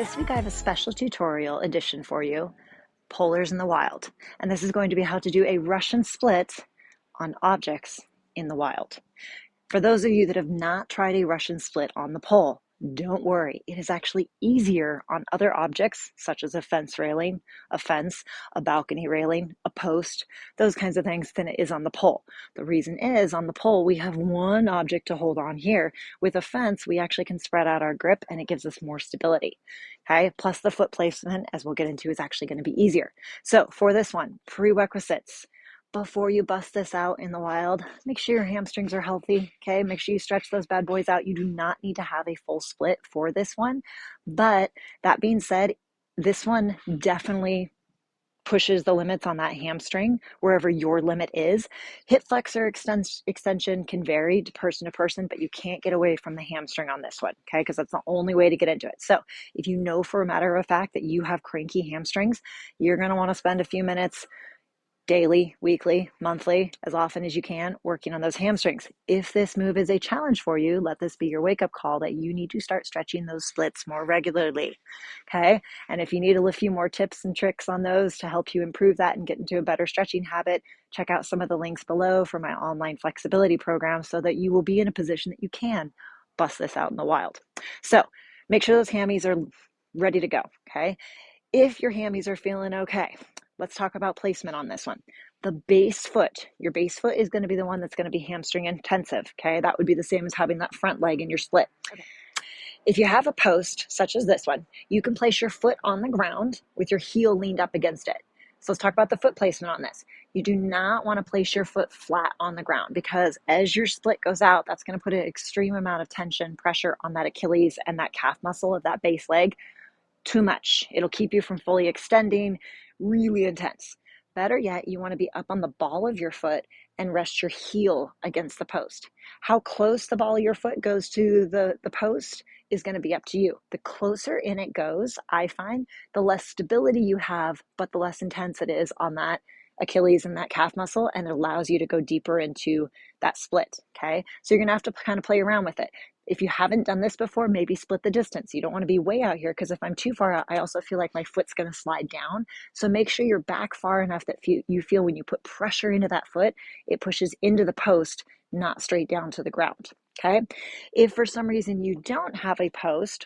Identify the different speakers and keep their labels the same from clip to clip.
Speaker 1: This week I have a special tutorial edition for you, polars in the wild. And this is going to be how to do a Russian split on objects in the wild. For those of you that have not tried a Russian split on the pole, don't worry. It is actually easier on other objects, such as a fence railing, a fence, a balcony railing, a post, those kinds of things, than it is on the pole. The reason is, on the pole, we have one object to hold on here. With a fence, we actually can spread out our grip, and it gives us more stability. Okay? Plus, the foot placement, as we'll get into, is actually going to be easier. So, for this one, prerequisites. Before you bust this out in the wild, make sure your hamstrings are healthy, okay? Make sure you stretch those bad boys out. You do not need to have a full split for this one. But that being said, this one definitely pushes the limits on that hamstring, wherever your limit is. Hip flexor extension can vary to person, but you can't get away from the hamstring on this one, okay? Because that's the only way to get into it. So if you know for a matter of fact that you have cranky hamstrings, you're going to want to spend a few minutes daily, weekly, monthly, as often as you can, working on those hamstrings. If this move is a challenge for you, let this be your wake-up call that you need to start stretching those splits more regularly, okay? And if you need a few more tips and tricks on those to help you improve that and get into a better stretching habit, check out some of the links below for my online flexibility program so that you will be in a position that you can bust this out in the wild. So make sure those hammies are ready to go, okay? If your hammies are feeling okay, let's talk about placement on this one. The base foot, your base foot is going to be the one that's going to be hamstring intensive, okay? That would be the same as having that front leg in your split. Okay. If you have a post, such as this one, you can place your foot on the ground with your heel leaned up against it. So let's talk about the foot placement on this. You do not want to place your foot flat on the ground because as your split goes out, that's going to put an extreme amount of tension, pressure on that Achilles and that calf muscle of that base leg. Too much. It'll keep you from fully extending, really intense. Better yet, you want to be up on the ball of your foot and rest your heel against the post. How close the ball of your foot goes to the post is going to be up to you. The closer in it goes, I find, the less stability you have, but the less intense it is on that Achilles and that calf muscle, and it allows you to go deeper into that split, okay? So you're going to have to kind of play around with it. If you haven't done this before, maybe split the distance. You don't want to be way out here because if I'm too far out, I also feel like my foot's going to slide down. So make sure you're back far enough that you feel when you put pressure into that foot, it pushes into the post, not straight down to the ground, okay? If for some reason you don't have a post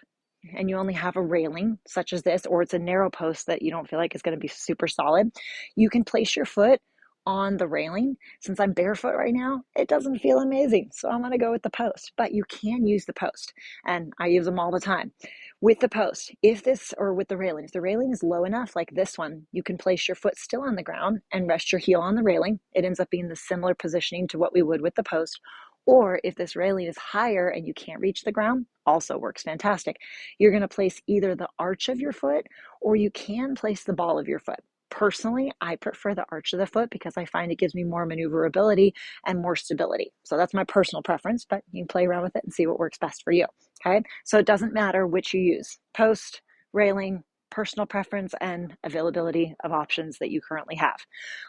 Speaker 1: and you only have a railing such as this, or it's a narrow post that you don't feel like is going to be super solid, you can place your foot on the railing. Since I'm barefoot right now, it doesn't feel amazing. So I'm going to go with the post, but you can use the post and I use them all the time. With the post, if the railing, if the railing is low enough, like this one, you can place your foot still on the ground and rest your heel on the railing. It ends up being the similar positioning to what we would with the post. Or if this railing is higher and you can't reach the ground, also works fantastic. You're going to place either the arch of your foot or you can place the ball of your foot. Personally, I prefer the arch of the foot because I find it gives me more maneuverability and more stability. So that's my personal preference, but you can play around with it and see what works best for you, okay? So it doesn't matter which you use, post, railing, personal preference, and availability of options that you currently have.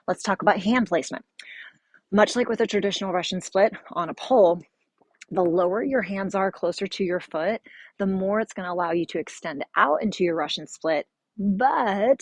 Speaker 1: Let's talk about hand placement. Much like with a traditional Russian split on a pole, the lower your hands are closer to your foot, the more it's going to allow you to extend out into your Russian split, but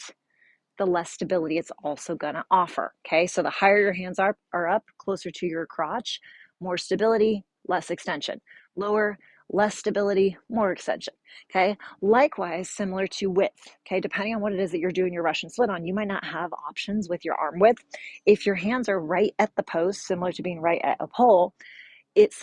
Speaker 1: the less stability it's also going to offer, okay? So the higher your hands are up, closer to your crotch, more stability, less extension. Lower, less stability, more extension, okay? Likewise, similar to width, okay? Depending on what it is that you're doing your Russian split on, you might not have options with your arm width. If your hands are right at the post, similar to being right at a pole, it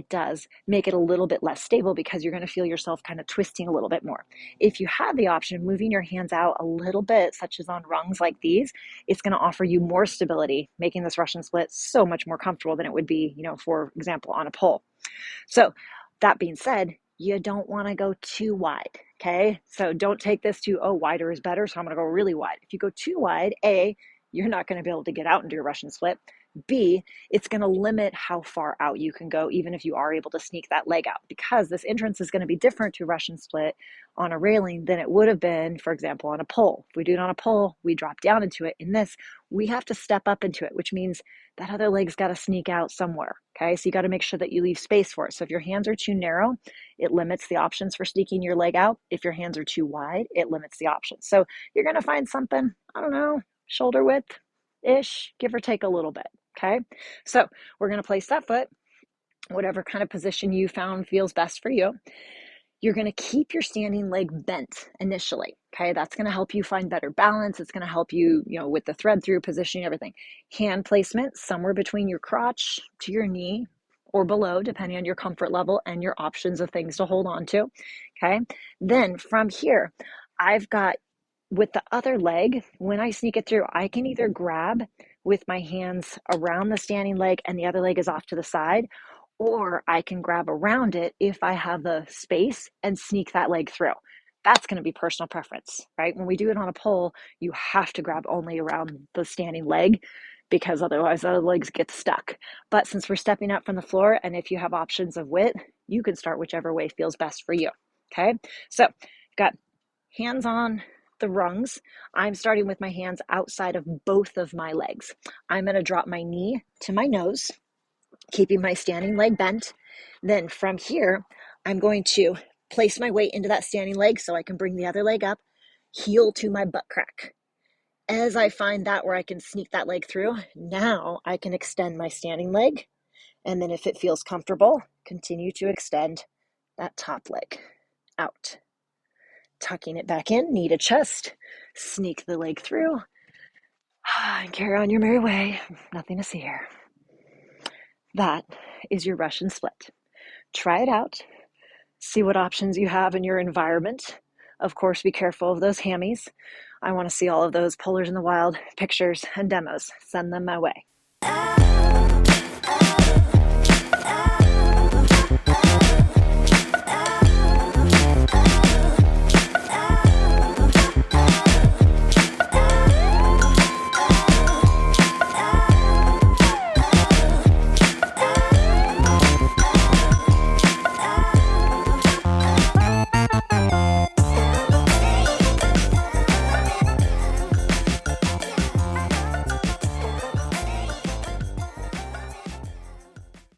Speaker 1: does make it a little bit less stable because you're going to feel yourself kind of twisting a little bit more. If you have the option of moving your hands out a little bit, such as on rungs like these, it's going to offer you more stability, making this Russian split so much more comfortable than it would be, for example, on a pole. So that being said, you don't want to go too wide, okay? So don't take this to, wider is better, so I'm going to go really wide. If you go too wide, you're not going to be able to get out into your Russian split. B, it's going to limit how far out you can go, even if you are able to sneak that leg out, because this entrance is going to be different to Russian split on a railing than it would have been, for example, on a pole. If we do it on a pole, we drop down into it. In this, we have to step up into it, which means that other leg's got to sneak out somewhere. Okay, so you got to make sure that you leave space for it. So if your hands are too narrow, it limits the options for sneaking your leg out. If your hands are too wide, it limits the options. So you're going to find something, I don't know, shoulder width ish, give or take a little bit. Okay, so we're going to place that foot, whatever kind of position you found feels best for you. You're going to keep your standing leg bent initially. Okay, that's going to help you find better balance. It's going to help you, with the thread through positioning, everything. Hand placement somewhere between your crotch to your knee or below, depending on your comfort level and your options of things to hold on to. Okay, then from here, I've got, with the other leg, when I sneak it through, I can either grab with my hands around the standing leg and the other leg is off to the side, or I can grab around it if I have the space and sneak that leg through. That's going to be personal preference, right? When we do it on a pole, you have to grab only around the standing leg because otherwise the legs get stuck. But since we're stepping up from the floor, and if you have options of width, you can start whichever way feels best for you. Okay, so got hands on the rungs. I'm starting with my hands outside of both of my legs. I'm going to drop my knee to my nose, keeping my standing leg bent. Then from here, I'm going to place my weight into that standing leg so I can bring the other leg up, heel to my butt crack. As I find that where I can sneak that leg through, now I can extend my standing leg. And then if it feels comfortable, continue to extend that top leg out. Tucking it back in, knee to chest, sneak the leg through, and carry on your merry way. Nothing to see here. That is your Russian split. Try it out. See what options you have in your environment. Of course, be careful of those hammies. I want to see all of those Polars in the Wild pictures and demos. Send them my way.